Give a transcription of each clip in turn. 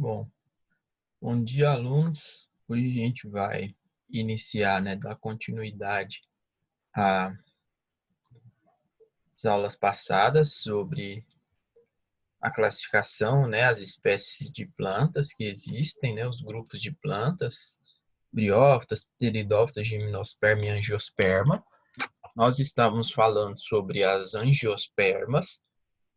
Bom, bom dia, alunos. Hoje a gente vai iniciar, dar continuidade às aulas passadas sobre a classificação, as espécies de plantas que existem, os grupos de plantas, briófitas, pteridófitas, gimnosperma e angiosperma. Nós estávamos falando sobre as angiospermas,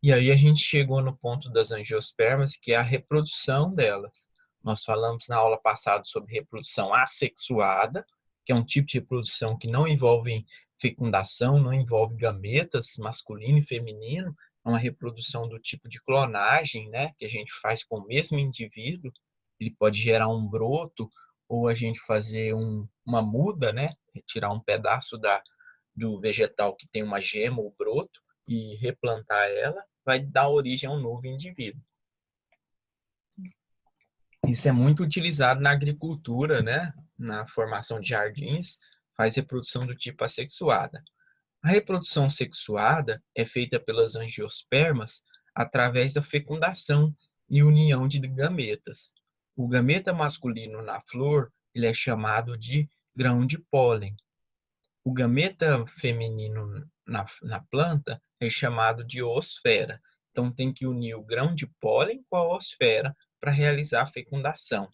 e aí a gente chegou no ponto das angiospermas, que é a reprodução delas. Nós falamos na aula passada sobre reprodução assexuada, que é um tipo de reprodução que não envolve fecundação, não envolve gametas masculino e feminino, é uma reprodução do tipo de clonagem, que a gente faz com o mesmo indivíduo. Ele pode gerar um broto ou a gente fazer uma muda, retirar um pedaço do vegetal que tem uma gema ou broto e replantar ela, vai dar origem a um novo indivíduo. Isso é muito utilizado na agricultura, na formação de jardins, faz reprodução do tipo assexuada. A reprodução sexuada é feita pelas angiospermas através da fecundação e união de gametas. O gameta masculino na flor, ele é chamado de grão de pólen. O gameta feminino na planta é chamado de oosfera. Então, tem que unir o grão de pólen com a oosfera para realizar a fecundação.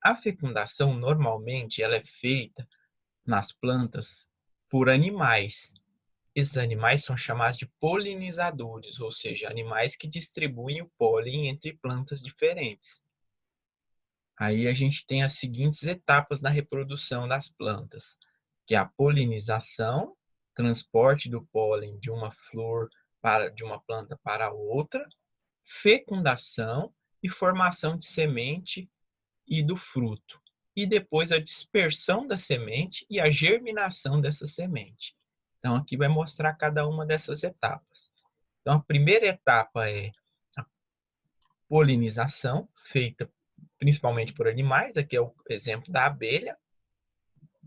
A fecundação, normalmente, ela é feita nas plantas por animais. Esses animais são chamados de polinizadores, ou seja, animais que distribuem o pólen entre plantas diferentes. Aí a gente tem as seguintes etapas na reprodução das plantas, que é a polinização, transporte do pólen de uma flor de uma planta para outra, fecundação e formação de semente e do fruto. E depois a dispersão da semente e a germinação dessa semente. Então aqui vai mostrar cada uma dessas etapas. Então a primeira etapa é a polinização, feita principalmente por animais. Aqui é o exemplo da abelha.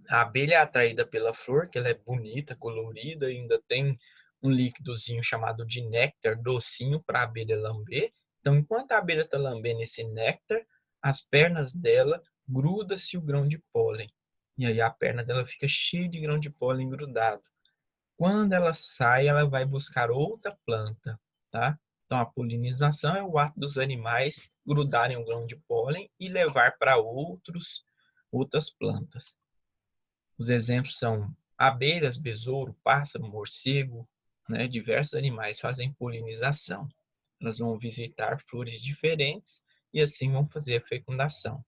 A abelha é atraída pela flor, que ela é bonita, colorida, ainda tem um líquidozinho chamado de néctar, docinho, para a abelha lamber. Então, enquanto a abelha está lambendo esse néctar, as pernas dela gruda-se o grão de pólen. E aí a perna dela fica cheia de grão de pólen grudado. Quando ela sai, ela vai buscar outra planta, tá? Então, a polinização é o ato dos animais grudarem o grão de pólen e levar para outras plantas. Os exemplos são abelhas, besouro, pássaro, morcego, diversos animais fazem polinização. Elas vão visitar flores diferentes e assim vão fazer a fecundação.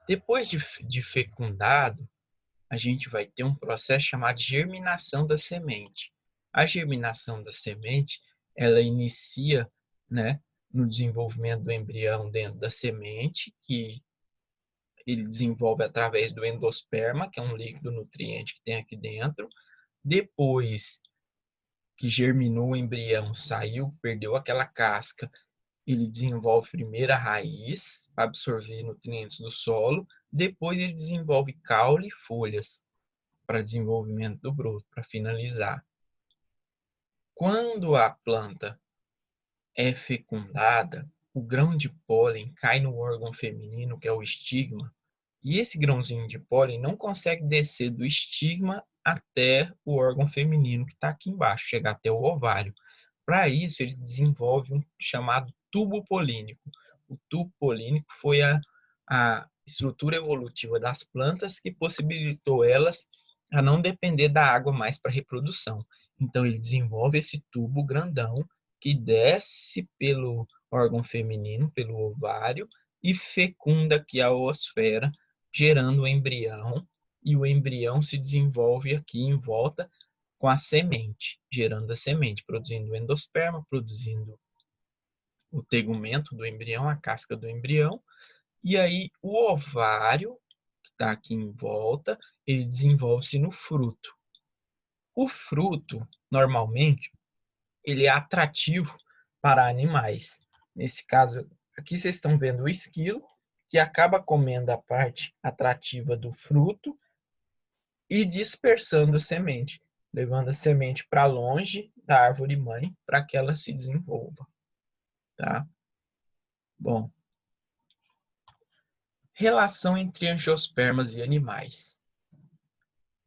Depois de fecundado, a gente vai ter um processo chamado de germinação da semente. A germinação da semente, ela inicia, no desenvolvimento do embrião dentro da semente, que ele desenvolve através do endosperma, que é um líquido nutriente que tem aqui dentro. Depois que germinou o embrião, saiu, perdeu aquela casca, ele desenvolve primeiro a raiz para absorver nutrientes do solo, depois ele desenvolve caule e folhas para desenvolvimento do broto, para finalizar. Quando a planta é fecundada, o grão de pólen cai no órgão feminino, que é o estigma, e esse grãozinho de pólen não consegue descer do estigma até o órgão feminino que está aqui embaixo, chegar até o ovário. Para isso, ele desenvolve um chamado tubo polínico. O tubo polínico foi a estrutura evolutiva das plantas que possibilitou elas a não depender da água mais para reprodução. Então, ele desenvolve esse tubo grandão que desce pelo órgão feminino, pelo ovário, e fecunda aqui a oosfera, gerando o embrião, e o embrião se desenvolve aqui em volta com a semente, gerando a semente, produzindo o endosperma, produzindo o tegumento do embrião, a casca do embrião, e aí o ovário, que está aqui em volta, ele desenvolve-se no fruto. O fruto, normalmente, ele é atrativo para animais. Nesse caso, aqui vocês estão vendo o esquilo, que acaba comendo a parte atrativa do fruto e dispersando a semente, levando a semente para longe da árvore mãe para que ela se desenvolva, tá? Bom, relação entre angiospermas e animais.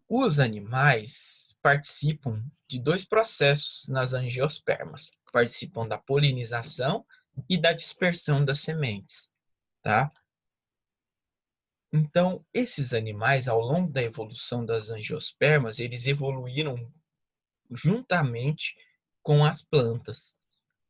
Os animais participam de dois processos nas angiospermas. Participam da polinização e da dispersão das sementes, tá? Então, esses animais, ao longo da evolução das angiospermas, eles evoluíram juntamente com as plantas.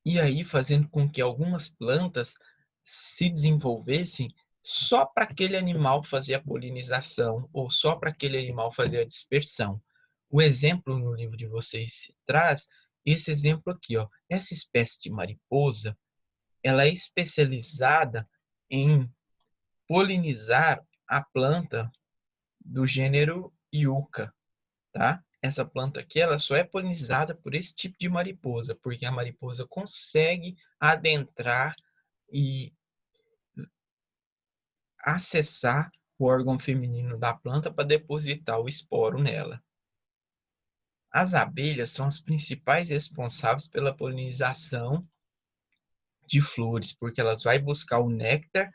E aí fazendo com que algumas plantas se desenvolvessem só para aquele animal fazer a polinização ou só para aquele animal fazer a dispersão. O exemplo no livro de vocês traz esse exemplo aqui, ó. Essa espécie de mariposa, ela é especializada em polinizar a planta do gênero Yucca, tá? Essa planta aqui, ela só é polinizada por esse tipo de mariposa, porque a mariposa consegue adentrar e acessar o órgão feminino da planta para depositar o esporo nela. As abelhas são as principais responsáveis pela polinização de flores, porque elas vão buscar o néctar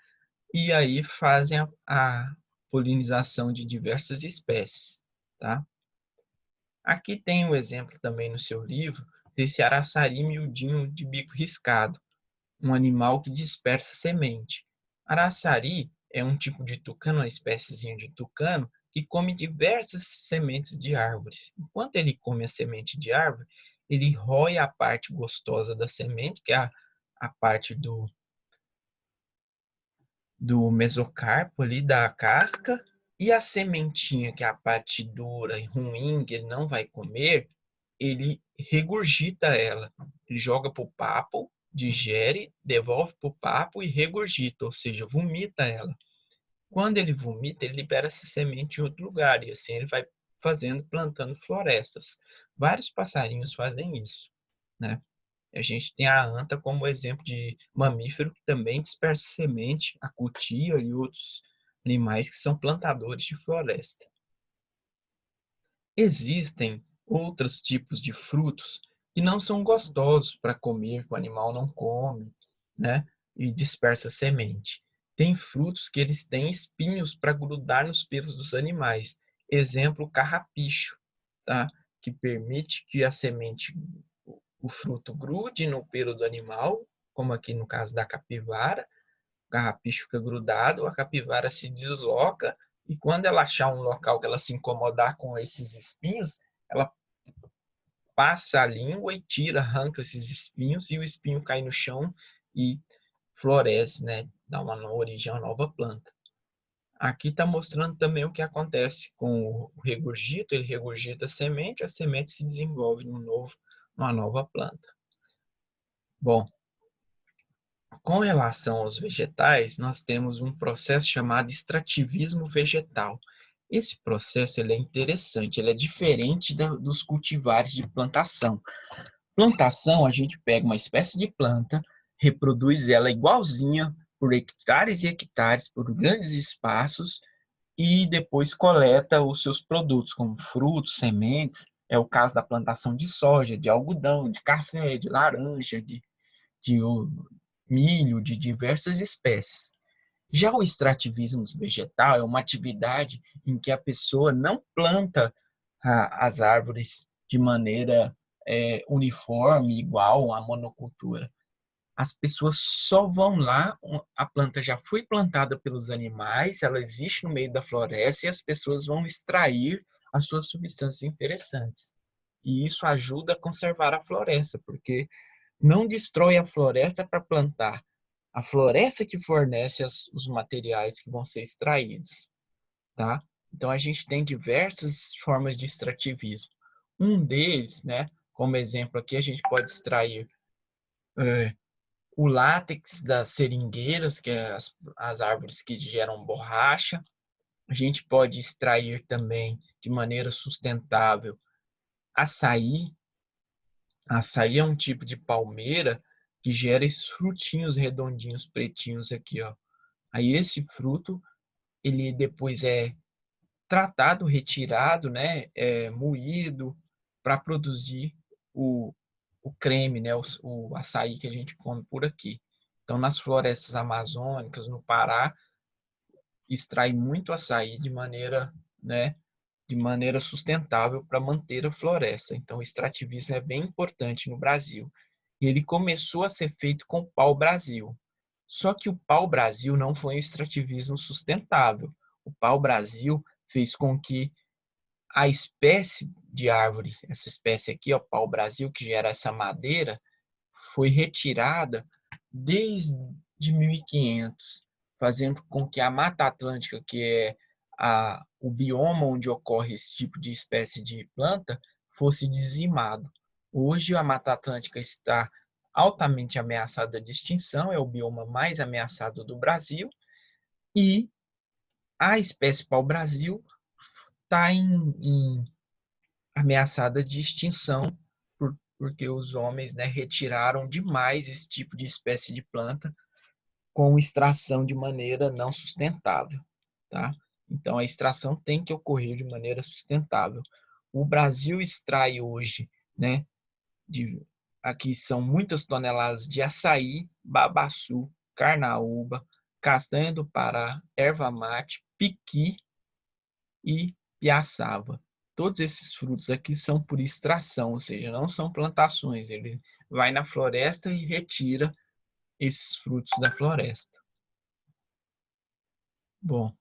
e aí fazem a polinização de diversas espécies, tá? Aqui tem um exemplo também no seu livro desse araçari miudinho de bico riscado, um animal que dispersa semente. Araçari é um tipo de tucano, uma espéciezinha de tucano, que come diversas sementes de árvores. Enquanto ele come a semente de árvore, ele rói a parte gostosa da semente, que é a parte do mesocarpo ali, da casca, e a sementinha, que é a parte dura e ruim, que ele não vai comer, ele regurgita ela. Ele joga para o papo, digere, devolve para o papo e regurgita, ou seja, vomita ela. Quando ele vomita, ele libera essa semente em outro lugar, e assim ele vai fazendo, plantando florestas. Vários passarinhos fazem isso, né? A gente tem a anta como exemplo de mamífero que também dispersa semente, a cutia e outros animais que são plantadores de floresta. Existem outros tipos de frutos que não são gostosos para comer, que o animal não come, né? E dispersa semente. Tem frutos que eles têm espinhos para grudar nos pelos dos animais. Exemplo, o carrapicho, tá? Que permite que a semente, o fruto grude no pelo do animal, como aqui no caso da capivara, o carrapicho fica grudado, a capivara se desloca e quando ela achar um local que ela se incomodar com esses espinhos, ela passa a língua e tira, arranca esses espinhos e o espinho cai no chão e floresce, né? Dá uma origem a uma nova planta. Aqui está mostrando também o que acontece com o regurgito, ele regurgita a semente se desenvolve numa nova planta. Bom, com relação aos vegetais, nós temos um processo chamado extrativismo vegetal. Esse processo ele é interessante, ele é diferente dos cultivares de plantação. Plantação, a gente pega uma espécie de planta, reproduz ela igualzinha por hectares e hectares, por grandes espaços, e depois coleta os seus produtos, como frutos, sementes. É o caso da plantação de soja, de algodão, de café, de laranja, de milho, de diversas espécies. Já o extrativismo vegetal é uma atividade em que a pessoa não planta as árvores de maneira uniforme, igual à monocultura. As pessoas só vão lá, a planta já foi plantada pelos animais, ela existe no meio da floresta e as pessoas vão extrair as suas substâncias interessantes. E isso ajuda a conservar a floresta, porque não destrói a floresta para plantar. A floresta que fornece os materiais que vão ser extraídos, tá? Então a gente tem diversas formas de extrativismo. Um deles, né, como exemplo aqui, a gente pode extrair o látex das seringueiras, que é as árvores que geram borracha. A gente pode extrair também de maneira sustentável açaí. Açaí é um tipo de palmeira que gera esses frutinhos redondinhos, pretinhos aqui, ó. Aí esse fruto, ele depois é tratado, retirado, né, moído para produzir o, o creme, né, o açaí que a gente come por aqui. Então, nas florestas amazônicas, no Pará, extrai muito açaí né, de maneira sustentável para manter a floresta. Então, o extrativismo é bem importante no Brasil. E ele começou a ser feito com o pau-brasil. Só que o pau-brasil não foi um extrativismo sustentável. O pau-brasil fez com que a espécie de árvore, essa espécie aqui, o pau-brasil, que gera essa madeira, foi retirada desde 1500, fazendo com que a Mata Atlântica, que é o bioma onde ocorre esse tipo de espécie de planta, fosse dizimado. Hoje a Mata Atlântica está altamente ameaçada de extinção, é o bioma mais ameaçado do Brasil, e a espécie pau-brasil está ameaçada de extinção porque os homens, né, retiraram demais esse tipo de espécie de planta com extração de maneira não sustentável, tá? Então, a extração tem que ocorrer de maneira sustentável. O Brasil extrai hoje, né, aqui são muitas toneladas de açaí, babaçu, carnaúba, castanha do Pará, erva mate, piqui e piaçava. Todos esses frutos aqui são por extração, ou seja, não são plantações. Ele vai na floresta e retira esses frutos da floresta. Bom,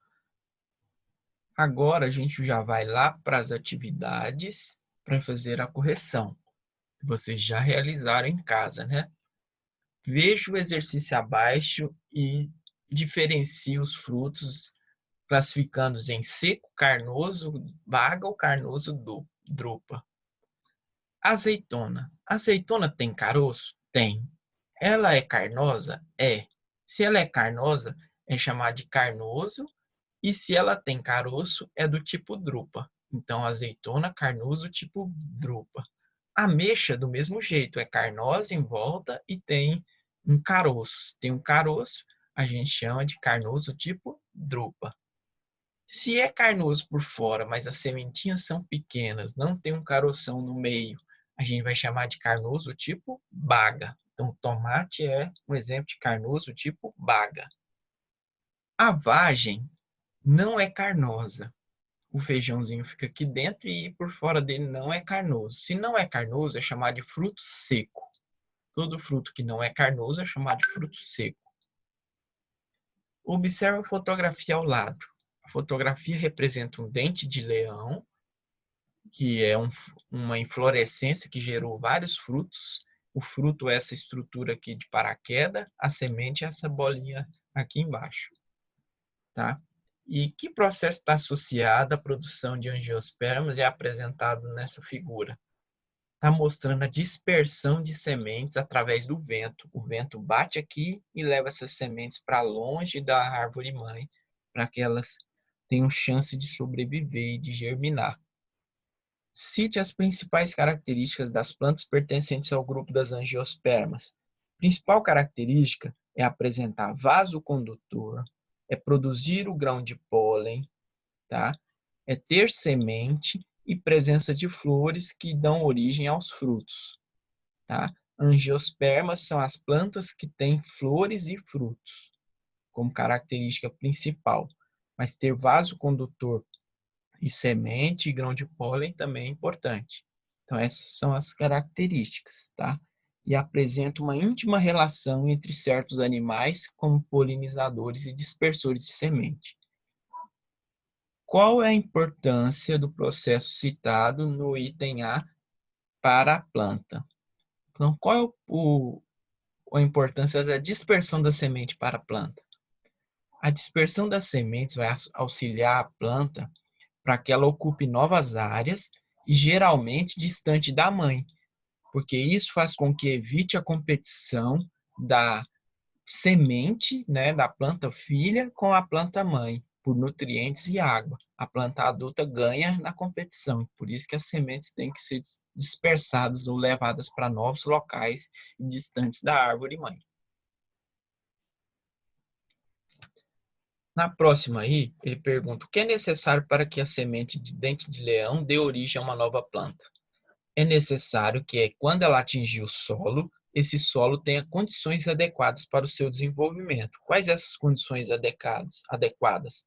agora a gente já vai lá para as atividades para fazer a correção, que vocês já realizaram em casa, né? Veja o exercício abaixo e diferencie os frutos, classificando-os em seco, carnoso, baga ou carnoso, drupa. Azeitona. Azeitona tem caroço? Tem. Ela é carnosa? É. Se ela é carnosa, é chamada de carnoso, e se ela tem caroço, é do tipo drupa. Então, azeitona carnoso tipo drupa. Ameixa, do mesmo jeito, é carnosa em volta e tem um caroço. Se tem um caroço, a gente chama de carnoso tipo drupa. Se é carnoso por fora, mas as sementinhas são pequenas, não tem um caroção no meio, a gente vai chamar de carnoso tipo baga. Então, o tomate é um exemplo de carnoso tipo baga. A vagem não é carnosa. O feijãozinho fica aqui dentro e por fora dele não é carnoso. Se não é carnoso, é chamado de fruto seco. Todo fruto que não é carnoso é chamado de fruto seco. Observe a fotografia ao lado. A fotografia representa um dente de leão, que é uma inflorescência que gerou vários frutos. O fruto é essa estrutura aqui de paraquedas, a semente é essa bolinha aqui embaixo. Tá? E que processo está associado à produção de angiospermas e é apresentado nessa figura? Está mostrando a dispersão de sementes através do vento. O vento bate aqui e leva essas sementes para longe da árvore mãe, para que elas tenham chance de sobreviver e de germinar. Cite as principais características das plantas pertencentes ao grupo das angiospermas. A principal característica é apresentar vaso condutor, é produzir o grão de pólen, tá? É ter semente e presença de flores que dão origem aos frutos, tá? Angiospermas são as plantas que têm flores e frutos como característica principal, mas ter vaso condutor e semente e grão de pólen também é importante. Então essas são as características, tá? E apresenta uma íntima relação entre certos animais como polinizadores e dispersores de semente. Qual é a importância do processo citado no item A para a planta? Então, qual é a importância da dispersão da semente para a planta? A dispersão das sementes vai auxiliar a planta para que ela ocupe novas áreas e geralmente distante da mãe, porque isso faz com que evite a competição da semente, né, da planta filha com a planta mãe, por nutrientes e água. A planta adulta ganha na competição, por isso que as sementes têm que ser dispersadas ou levadas para novos locais distantes da árvore mãe. Na próxima aí, ele pergunta: o que é necessário para que a semente de dente de leão dê origem a uma nova planta? É necessário que, quando ela atingir o solo, esse solo tenha condições adequadas para o seu desenvolvimento. Quais essas condições adequadas?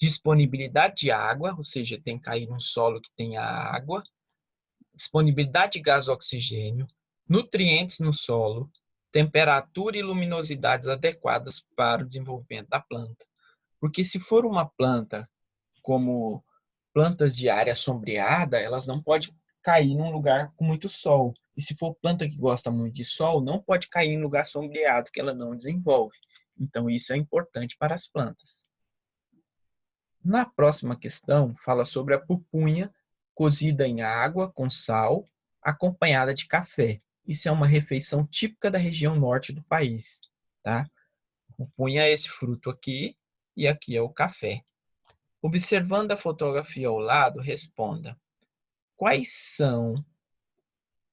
Disponibilidade de água, ou seja, tem que cair num solo que tenha água, disponibilidade de gás oxigênio, nutrientes no solo, temperatura e luminosidades adequadas para o desenvolvimento da planta. Porque se for uma planta como plantas de área sombreada, elas não podem cair num lugar com muito sol. E se for planta que gosta muito de sol, não pode cair em lugar sombreado, que ela não desenvolve. Então, isso é importante para as plantas. Na próxima questão, fala sobre a pupunha cozida em água com sal, acompanhada de café. Isso é uma refeição típica da região norte do país, tá? Pupunha é esse fruto aqui e aqui é o café. Observando a fotografia ao lado, responda: quais são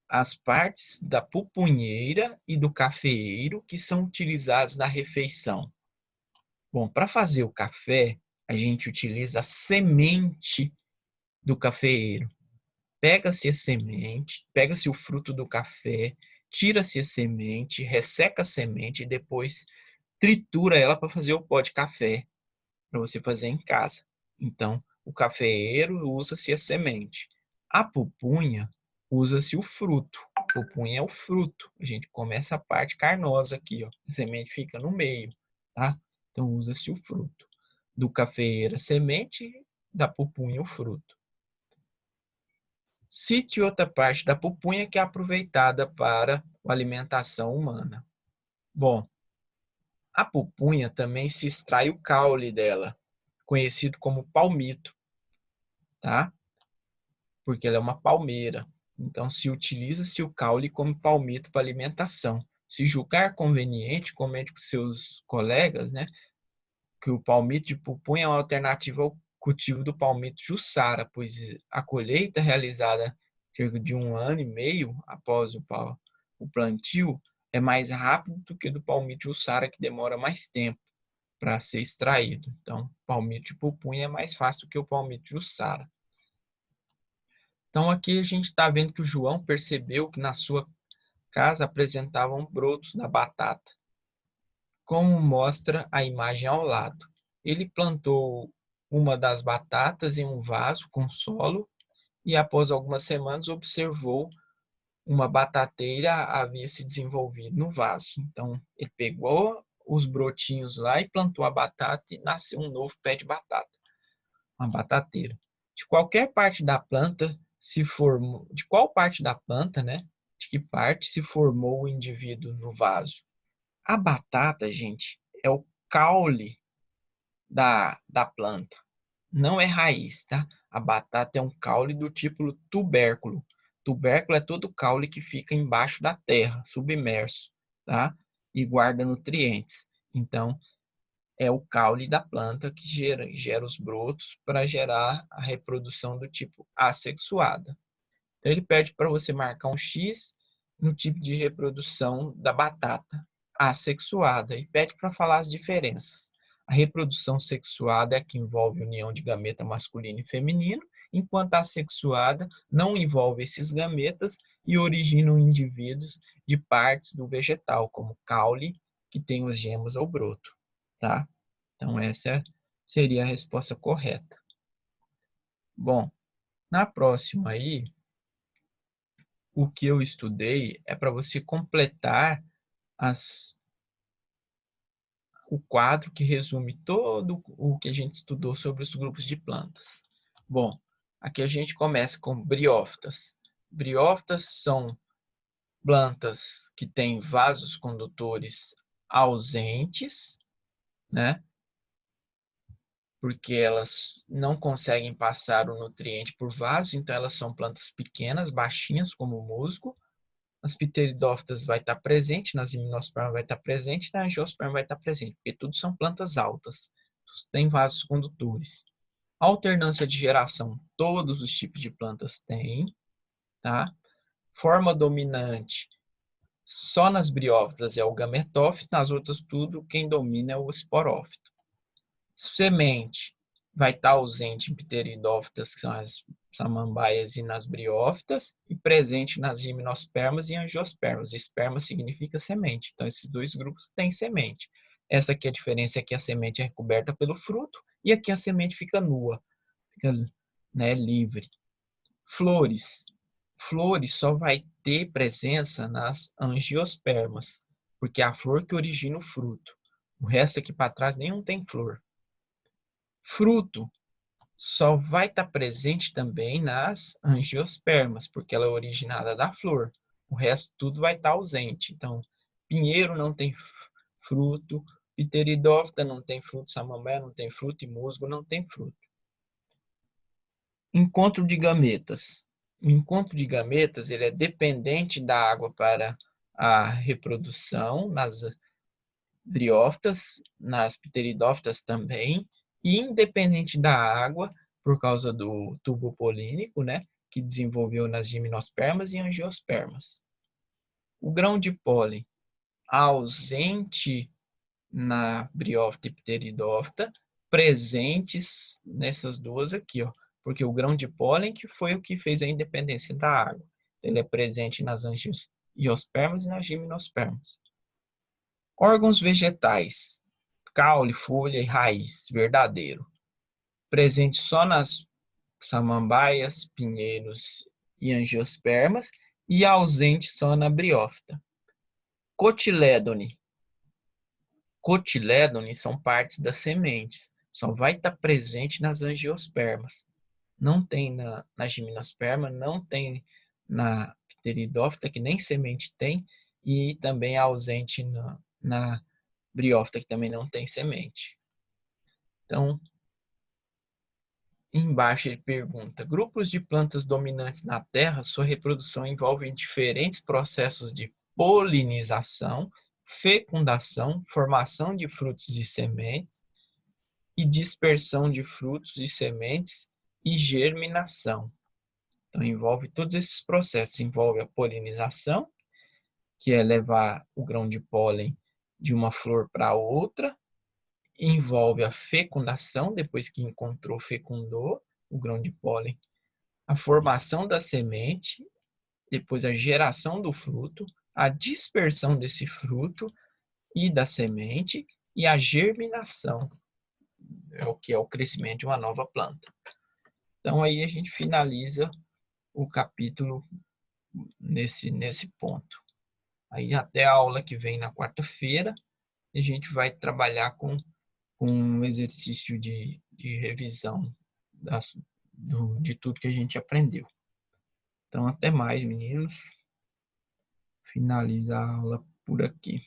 as partes da pupunheira e do cafeeiro que são utilizados na refeição? Bom, para fazer o café, a gente utiliza a semente do cafeeiro. Pega-se a semente, pega-se o fruto do café, tira-se a semente, resseca a semente e depois tritura ela para fazer o pó de café, para você fazer em casa. Então, o cafeeiro usa-se a semente. A pupunha usa-se o fruto. A pupunha é o fruto. A gente começa a parte carnosa aqui, ó. A semente fica no meio, tá? Então, usa-se o fruto. Do cafeeiro a semente, da pupunha o fruto. Cite outra parte da pupunha que é aproveitada para a alimentação humana. Bom, a pupunha também se extrai o caule dela, conhecido como palmito, tá? Porque ela é uma palmeira. Então, se utiliza-se o caule como palmito para alimentação. Se julgar conveniente, comente com seus colegas, né, que o palmito de pupunha é uma alternativa ao cultivo do palmito jussara, pois a colheita realizada cerca de 1 ano e meio após o plantio é mais rápido do que do palmito jussara, que demora mais tempo para ser extraído. Então, palmito de pupunha é mais fácil do que o palmito jussara. Então, aqui a gente está vendo que o João percebeu que na sua casa apresentavam brotos da batata, como mostra a imagem ao lado. Ele plantou uma das batatas em um vaso com solo e, após algumas semanas, observou uma batateira havia se desenvolvido no vaso. Então, ele pegou os brotinhos lá e plantou a batata e nasceu um novo pé de batata, uma batateira. De qualquer parte da planta se formou, de qual parte da planta, né? De que parte se formou o indivíduo no vaso? A batata, gente, é o caule da planta. Não é raiz, tá? A batata é um caule do tipo tubérculo. Tubérculo é todo caule que fica embaixo da terra, submerso, tá? E guarda nutrientes. Então, é o caule da planta que gera os brotos para gerar a reprodução do tipo assexuada. Então, ele pede para você marcar um X no tipo de reprodução da batata assexuada e pede para falar as diferenças. A reprodução sexuada é a que envolve a união de gameta masculino e feminino, enquanto a assexuada não envolve esses gametas e originam indivíduos de partes do vegetal, como caule, que tem os gemos ou broto, tá? Então, essa seria a resposta correta. Bom, na próxima aí, o que eu estudei é para você completar as, o quadro que resume todo o que a gente estudou sobre os grupos de plantas. Bom, aqui a gente começa com briófitas. Briófitas são plantas que têm vasos condutores ausentes, né? Porque elas não conseguem passar o nutriente por vaso, então elas são plantas pequenas, baixinhas, como o musgo. Nas pteridófitas vai estar presente, nas gimnospermas vai estar presente, na angiosperma vai estar presente, porque tudo são plantas altas, tem vasos condutores. Alternância de geração, todos os tipos de plantas têm, tá? Forma dominante, só nas briófitas é o gametófito, nas outras tudo, quem domina é o esporófito. Semente, vai estar ausente em pteridófitas, que são as samambaias, e nas briófitas, e presente nas gimnospermas e angiospermas. Esperma significa semente, então esses dois grupos têm semente. Essa aqui é a diferença, aqui a semente é recoberta pelo fruto, e aqui a semente fica nua, fica, né, livre. Flores. Flores só vai ter presença nas angiospermas, porque é a flor que origina o fruto. O resto aqui para trás nenhum tem flor. Fruto só vai estar presente também nas angiospermas, porque ela é originada da flor. O resto tudo vai estar ausente. Então, pinheiro não tem fruto, pteridófita não tem fruto, samambaia não tem fruto e musgo não tem fruto. Encontro de gametas. O encontro de gametas ele é dependente da água para a reprodução nas briófitas, nas pteridófitas também, e independente da água, por causa do tubo polínico, né, que desenvolveu nas gimnospermas e angiospermas. O grão de pólen ausente na briófita e pteridófita, presentes nessas duas aqui, ó, porque o grão de pólen que foi o que fez a independência da água. Ele é presente nas angiospermas e nas gimnospermas. Órgãos vegetais, caule, folha e raiz, verdadeiro. Presente só nas samambaias, pinheiros e angiospermas e ausente só na briófita. Cotilédone. Cotilédone são partes das sementes. Só vai estar presente nas angiospermas. Não tem na gimnosperma, não tem na pteridófita, que nem semente tem, e também é ausente na briófita, que também não tem semente. Então, embaixo ele pergunta: grupos de plantas dominantes na Terra, sua reprodução envolve diferentes processos de polinização, fecundação, formação de frutos e sementes, e dispersão de frutos e sementes e germinação. Então, envolve todos esses processos. Envolve a polinização, que é levar o grão de pólen de uma flor para outra. Envolve a fecundação, depois que encontrou, fecundou o grão de pólen. A formação da semente, depois a geração do fruto, a dispersão desse fruto e da semente e a germinação, é o que é o crescimento de uma nova planta. Então aí a gente finaliza o capítulo nesse ponto. Aí até a aula que vem na quarta-feira, a gente vai trabalhar com um exercício de revisão de tudo que a gente aprendeu. Então, até mais, meninos. Finaliza a aula por aqui.